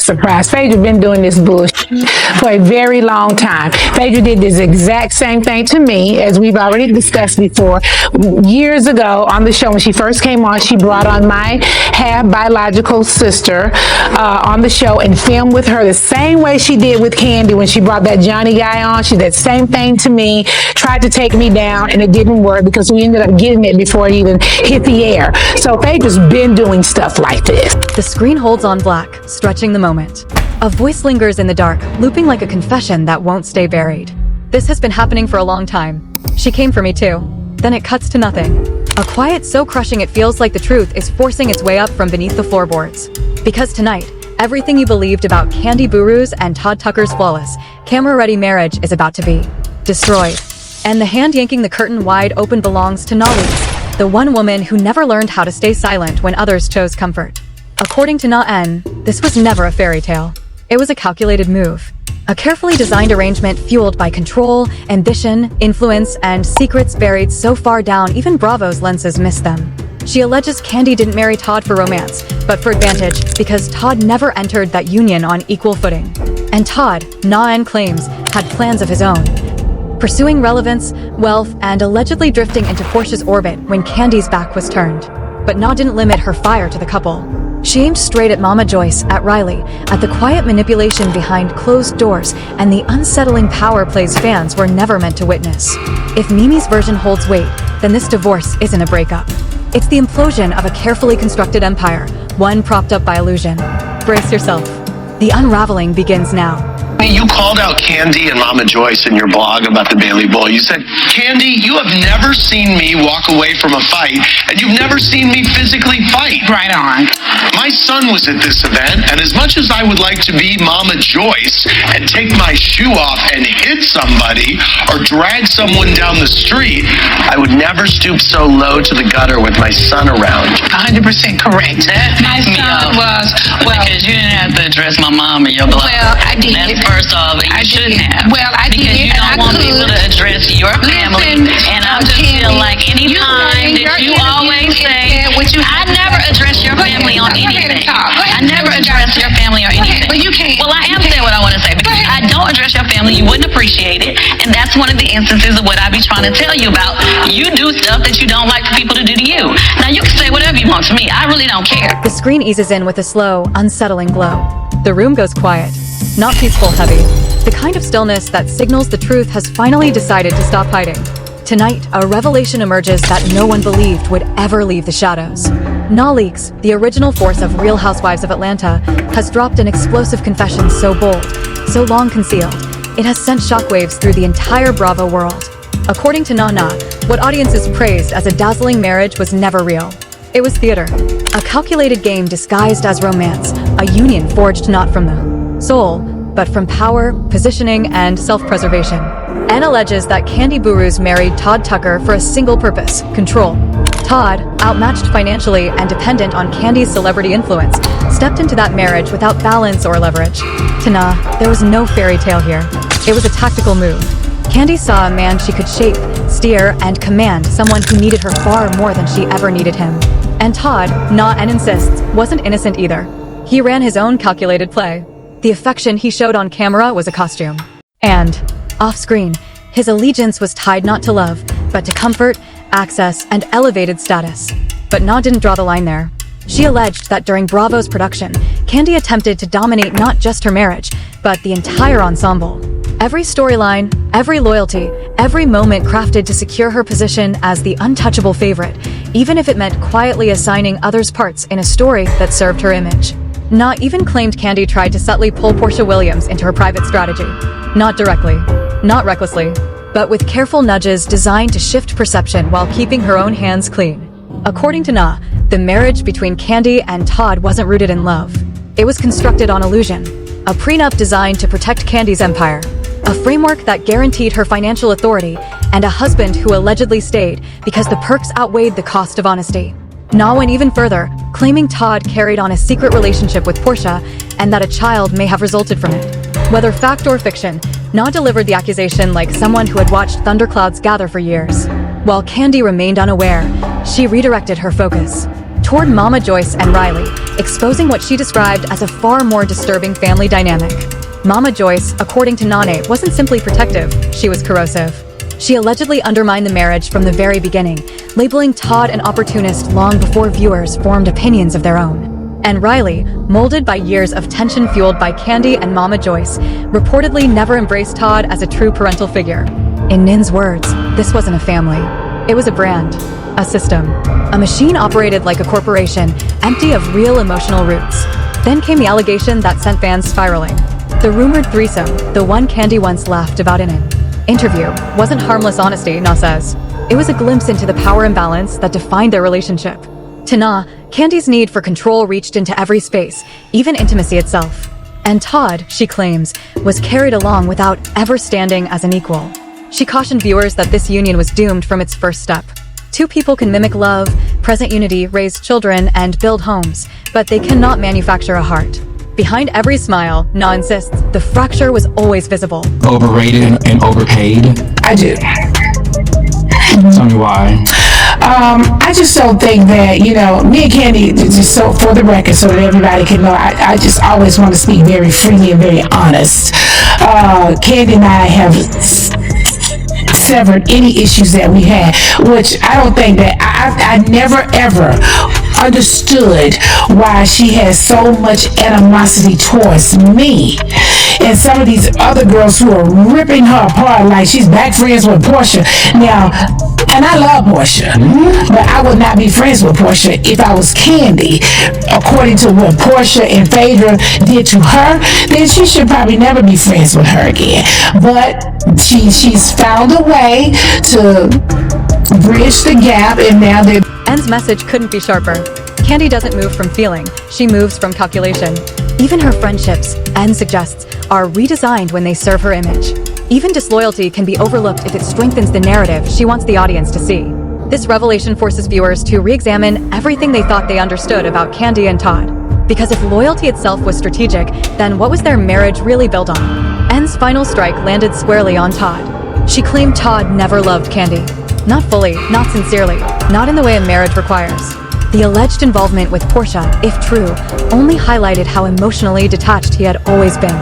not surprised. Phaedra been doing this bullshit for a very long time. Phaedra did this exact same thing to me, as we've already discussed before. Years ago on the show, when she first came on, she brought on my half biological sister on the show and filmed with her the same way she did with Kandi when she brought that Johnny guy on. She did the same thing to me, tried to take me down, and it didn't work because we ended up getting it before it even hit the air. So Phaedra's been doing stuff like this. The screen holds on black, stretching the moment. A voice lingers in the dark, looping like a confession that won't stay buried. This has been happening for a long time. She came for me too. Then it cuts to nothing. A quiet so crushing it feels like the truth is forcing its way up from beneath the floorboards. Because tonight, everything you believed about Kandi Burruss and Todd Tucker's flawless, camera-ready marriage is about to be destroyed. And the hand yanking the curtain wide open belongs to NeNe Leakes, the one woman who never learned how to stay silent when others chose comfort. According to NeNe, this was never a fairy tale. It was a calculated move. A carefully designed arrangement fueled by control, ambition, influence, and secrets buried so far down even Bravo's lenses missed them. She alleges Kandi didn't marry Todd for romance, but for advantage, because Todd never entered that union on equal footing. And Todd, NeNe claims, had plans of his own, pursuing relevance, wealth, and allegedly drifting into Portia's orbit when Kandi's back was turned. But NeNe didn't limit her fire to the couple. She aimed straight at Mama Joyce, at Riley, at the quiet manipulation behind closed doors, and the unsettling power plays fans were never meant to witness. If Mimi's version holds weight, then this divorce isn't a breakup. It's the implosion of a carefully constructed empire, one propped up by illusion. Brace yourself. The unraveling begins now. You called out Kandi and Mama Joyce in your blog about the Bailey Bowl. You said, Kandi, you have never seen me walk away from a fight, and you've never seen me physically fight. Right on. My son was at this event, and as much as I would like to be Mama Joyce and take my shoe off and hit somebody or drag someone down the street, I would never stoop so low to the gutter with my son around. 100% correct. My son was, well, because you didn't have to address my mom in your blog. well, I did. That's first off, you shouldn't have. Well, I because did, you and I don't want could. people to address your family. Listen, And I just feel like any time that you always say, I never address your family on anything. I never address your family or anything. But you can't. Well, I am saying what I want to say because I don't address your family. You wouldn't appreciate it. And that's one of the instances of what I be trying to tell you about. You do stuff that you don't like for people to do to you. Now, you can say whatever you want to me. I really don't care. The screen eases in with a slow, unsettling glow. The room goes quiet. Not peaceful, heavy. The kind of stillness that signals the truth has finally decided to stop hiding. Tonight, a revelation emerges that no one believed would ever leave the shadows. NeNe Leakes, the original force of Real Housewives of Atlanta, has dropped an explosive confession so bold, so long concealed, it has sent shockwaves through the entire Bravo world. According to NeNe, what audiences praised as a dazzling marriage was never real. It was theater, a calculated game disguised as romance, a union forged not from the soul, but from power, positioning, and self-preservation. Anne alleges that Kandi Burruss married Todd Tucker for a single purpose: control. Todd, outmatched financially and dependent on Kandi's celebrity influence, stepped into that marriage without balance or leverage. To NeNe, there was no fairy tale here. It was a tactical move. Kandi saw a man she could shape, steer, and command, someone who needed her far more than she ever needed him. And Todd, NeNe insists, wasn't innocent either. He ran his own calculated play. The affection he showed on camera was a costume. And, off-screen, his allegiance was tied not to love, but to comfort, access, and elevated status. But NeNe didn't draw the line there. She alleged that during Bravo's production, Kandi attempted to dominate not just her marriage, but the entire ensemble. Every storyline, every loyalty, every moment crafted to secure her position as the untouchable favorite, even if it meant quietly assigning others parts in a story that served her image. NeNe even claimed Kandi tried to subtly pull Portia Williams into her private strategy. Not directly, not recklessly, but with careful nudges designed to shift perception while keeping her own hands clean. According to NeNe, the marriage between Kandi and Todd wasn't rooted in love. It was constructed on illusion, a prenup designed to protect Kandi's empire, a framework that guaranteed her financial authority, and a husband who allegedly stayed because the perks outweighed the cost of honesty. NeNe went even further, claiming Todd carried on a secret relationship with Portia and that a child may have resulted from it. Whether fact or fiction, NeNe delivered the accusation like someone who had watched thunderclouds gather for years. While Kandi remained unaware, she redirected her focus toward Mama Joyce and Riley, exposing what she described as a far more disturbing family dynamic. Mama Joyce, according to NeNe, wasn't simply protective, she was corrosive. She allegedly undermined the marriage from the very beginning, labeling Todd an opportunist long before viewers formed opinions of their own. And Riley, molded by years of tension fueled by Kandi and Mama Joyce, reportedly never embraced Todd as a true parental figure. In NeNe's words, this wasn't a family. It was a brand, a system, a machine operated like a corporation, empty of real emotional roots. Then came the allegation that sent fans spiraling. The rumored threesome, the one Kandi once laughed about in an interview, wasn't harmless honesty, NeNe says. It was a glimpse into the power imbalance that defined their relationship. To NeNe, Kandi's need for control reached into every space, even intimacy itself. And Todd, she claims, was carried along without ever standing as an equal. She cautioned viewers that this union was doomed from its first step. Two people can mimic love, present unity, raise children, and build homes, but they cannot manufacture a heart. Behind every smile, NeNe insists, the fracture was always visible. Overrated and overpaid? I do. Tell me why. I just don't think that, me and Kandi, just so for the record, so that everybody can know, I just always want to speak very freely and very honest. Kandi and I have severed any issues that we had, which I don't think that, I never ever understood why she has so much animosity towards me and some of these other girls who are ripping her apart like she's back friends with Portia. Now, and I love Portia, but I would not be friends with Portia if I was Kandi. According to what Portia and Phaedra did to her, then she should probably never be friends with her again. But she's found a way to bridge the gap, and now they're... N's message couldn't be sharper. Kandi doesn't move from feeling, she moves from calculation. Even her friendships, N suggests, are redesigned when they serve her image. Even disloyalty can be overlooked if it strengthens the narrative she wants the audience to see. This revelation forces viewers to re-examine everything they thought they understood about Kandi and Todd. Because if loyalty itself was strategic, then what was their marriage really built on? N's final strike landed squarely on Todd. She claimed Todd never loved Kandi. Not fully, not sincerely, not in the way a marriage requires. The alleged involvement with Portia, if true, only highlighted how emotionally detached he had always been.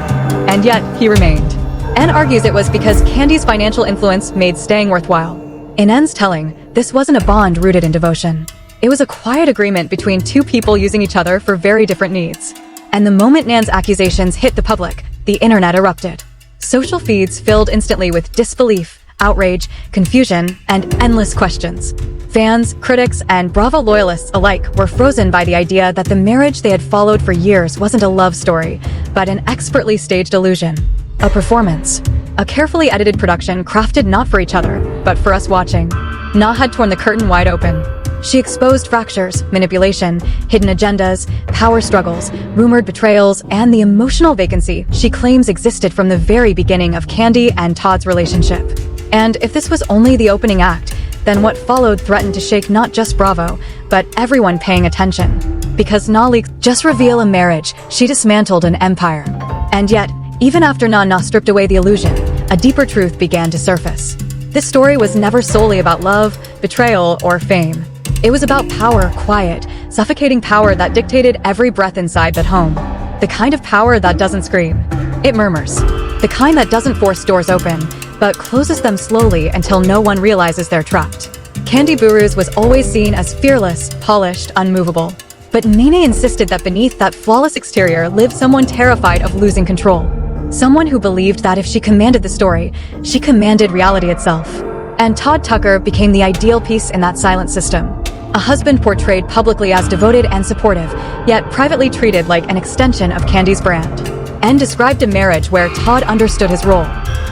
And yet, he remained. N argues it was because Kandi's financial influence made staying worthwhile. In N's telling, this wasn't a bond rooted in devotion. It was a quiet agreement between two people using each other for very different needs. And the moment Nan's accusations hit the public, the internet erupted. Social feeds filled instantly with disbelief, outrage, confusion, and endless questions. Fans, critics, and Bravo loyalists alike were frozen by the idea that the marriage they had followed for years wasn't a love story, but an expertly staged illusion. A performance. A carefully edited production crafted not for each other, but for us watching. NeNe had torn the curtain wide open. She exposed fractures, manipulation, hidden agendas, power struggles, rumored betrayals, and the emotional vacancy she claims existed from the very beginning of Kandi and Todd's relationship. And if this was only the opening act, then what followed threatened to shake not just Bravo, but everyone paying attention. Because NeNe Leakes just reveal a marriage, she dismantled an empire. And yet, even after NeNe stripped away the illusion, a deeper truth began to surface. This story was never solely about love, betrayal, or fame. It was about power, quiet, suffocating power that dictated every breath inside that home. The kind of power that doesn't scream. It murmurs. The kind that doesn't force doors open, but closes them slowly until no one realizes they're trapped. Kandi Burruss was always seen as fearless, polished, unmovable. But NeNe insisted that beneath that flawless exterior lived someone terrified of losing control. Someone who believed that if she commanded the story, she commanded reality itself. And Todd Tucker became the ideal piece in that silent system. A husband portrayed publicly as devoted and supportive, yet privately treated like an extension of Kandi's brand. And described a marriage where Todd understood his role.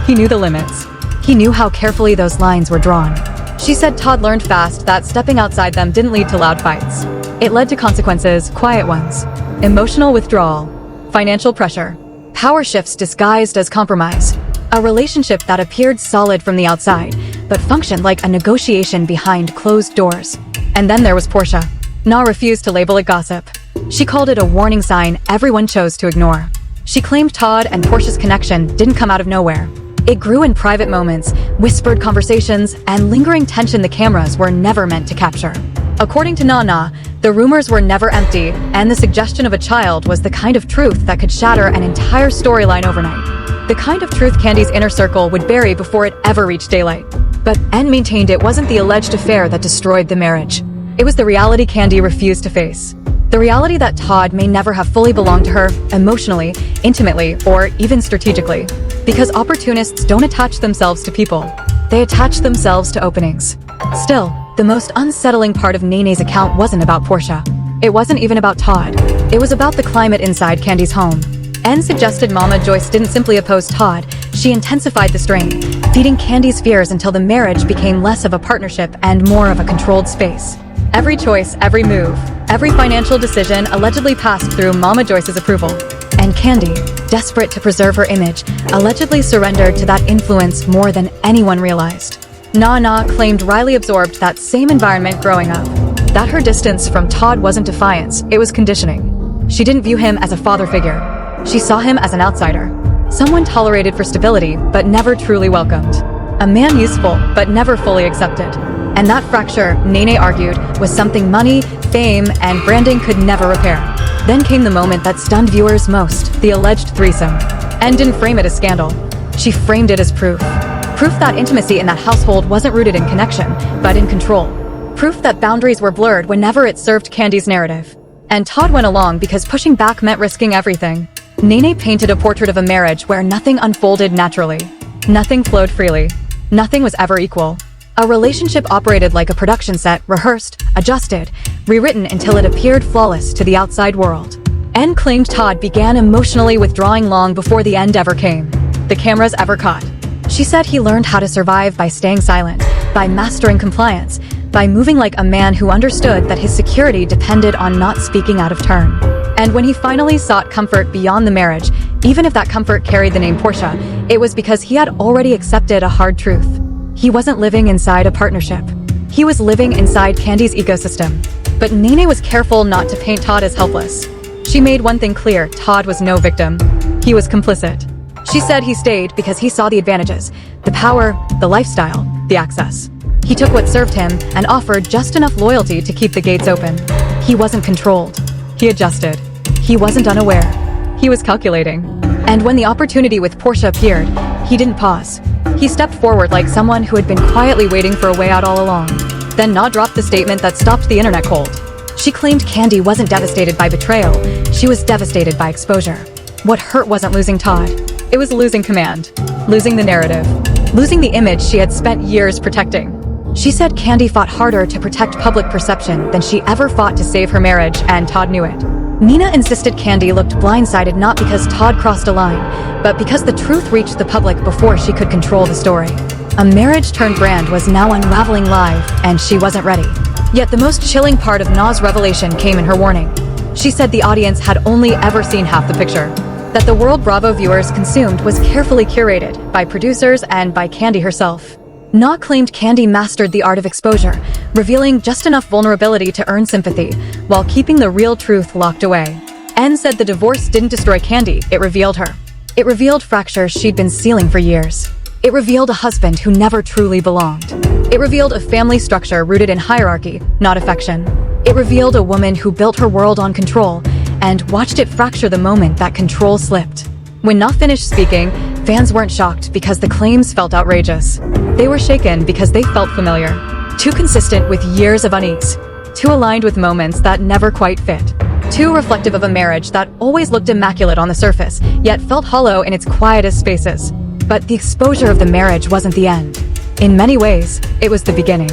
He knew the limits. He knew how carefully those lines were drawn. She said Todd learned fast that stepping outside them didn't lead to loud fights. It led to consequences, quiet ones. Emotional withdrawal, financial pressure, power shifts disguised as compromise. A relationship that appeared solid from the outside, but functioned like a negotiation behind closed doors. And then there was Portia. NeNe refused to label it gossip. She called it a warning sign everyone chose to ignore. She claimed Todd and Portia's connection didn't come out of nowhere. It grew in private moments, whispered conversations, and lingering tension the cameras were never meant to capture. According to NeNe, the rumors were never empty, and the suggestion of a child was the kind of truth that could shatter an entire storyline overnight. The kind of truth Kandi's inner circle would bury before it ever reached daylight. But NeNe maintained it wasn't the alleged affair that destroyed the marriage. It was the reality Kandi refused to face. The reality that Todd may never have fully belonged to her, emotionally, intimately, or even strategically. Because opportunists don't attach themselves to people. They attach themselves to openings. Still, the most unsettling part of NeNe's account wasn't about Portia. It wasn't even about Todd. It was about the climate inside Kandi's home. NeNe suggested Mama Joyce didn't simply oppose Todd, she intensified the strain, feeding Kandi's fears until the marriage became less of a partnership and more of a controlled space. Every choice, every move, every financial decision allegedly passed through Mama Joyce's approval. And Kandi, desperate to preserve her image, allegedly surrendered to that influence more than anyone realized. NeNe claimed Riley absorbed that same environment growing up. That her distance from Todd wasn't defiance, it was conditioning. She didn't view him as a father figure. She saw him as an outsider. Someone tolerated for stability, but never truly welcomed. A man useful, but never fully accepted. And that fracture, NeNe argued, was something money, fame, and branding could never repair. Then came the moment that stunned viewers most, the alleged threesome. NeNe didn't frame it as scandal. She framed it as proof. Proof that intimacy in that household wasn't rooted in connection, but in control. Proof that boundaries were blurred whenever it served Kandi's narrative. And Todd went along because pushing back meant risking everything. NeNe painted a portrait of a marriage where nothing unfolded naturally. Nothing flowed freely. Nothing was ever equal. A relationship operated like a production set, rehearsed, adjusted, rewritten until it appeared flawless to the outside world. NeNe claimed Todd began emotionally withdrawing long before the end ever came. The cameras ever caught. She said he learned how to survive by staying silent, by mastering compliance, by moving like a man who understood that his security depended on not speaking out of turn. And when he finally sought comfort beyond the marriage, even if that comfort carried the name Portia, it was because he had already accepted a hard truth. He wasn't living inside a partnership. He was living inside Kandi's ecosystem. But NeNe was careful not to paint Todd as helpless. She made one thing clear, Todd was no victim. He was complicit. She said he stayed because he saw the advantages, the power, the lifestyle, the access. He took what served him and offered just enough loyalty to keep the gates open. He wasn't controlled. He adjusted. He wasn't unaware. He was calculating. And when the opportunity with Portia appeared, he didn't pause. He stepped forward like someone who had been quietly waiting for a way out all along. Then NeNe dropped the statement that stopped the internet cold. She claimed Kandi wasn't devastated by betrayal. She was devastated by exposure. What hurt wasn't losing Todd. It was losing command, losing the narrative, losing the image she had spent years protecting. She said Kandi fought harder to protect public perception than she ever fought to save her marriage, and Todd knew it. NeNe insisted Kandi looked blindsided not because Todd crossed a line, but because the truth reached the public before she could control the story. A marriage-turned-brand was now unraveling live, and she wasn't ready. Yet the most chilling part of NeNe's revelation came in her warning. She said the audience had only ever seen half the picture. That the world Bravo viewers consumed was carefully curated by producers and by Kandi herself. NeNe claimed Kandi mastered the art of exposure, revealing just enough vulnerability to earn sympathy, while keeping the real truth locked away. NeNe said the divorce didn't destroy Kandi, it revealed her. It revealed fractures she'd been sealing for years. It revealed a husband who never truly belonged. It revealed a family structure rooted in hierarchy, not affection. It revealed a woman who built her world on control, and watched it fracture the moment that control slipped. When NeNe finished speaking, fans weren't shocked because the claims felt outrageous. They were shaken because they felt familiar. Too consistent with years of unease. Too aligned with moments that never quite fit. Too reflective of a marriage that always looked immaculate on the surface, yet felt hollow in its quietest spaces. But the exposure of the marriage wasn't the end. In many ways, it was the beginning.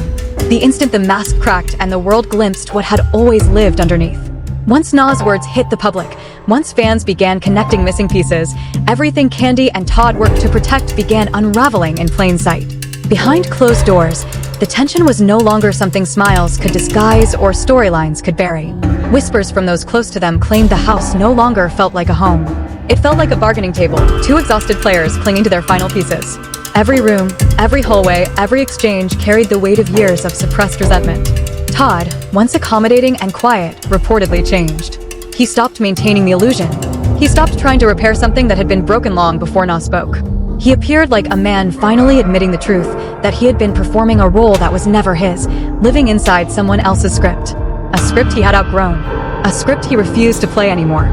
The instant the mask cracked and the world glimpsed what had always lived underneath. Once NeNe's words hit the public, once fans began connecting missing pieces, everything Kandi and Todd worked to protect began unraveling in plain sight. Behind closed doors, the tension was no longer something smiles could disguise or storylines could bury. Whispers from those close to them claimed the house no longer felt like a home. It felt like a bargaining table, two exhausted players clinging to their final pieces. Every room, every hallway, every exchange carried the weight of years of suppressed resentment. Todd, once accommodating and quiet, reportedly changed. He stopped maintaining the illusion. He stopped trying to repair something that had been broken long before NeNe spoke. He appeared like a man finally admitting the truth that he had been performing a role that was never his, living inside someone else's script. A script he had outgrown. A script he refused to play anymore.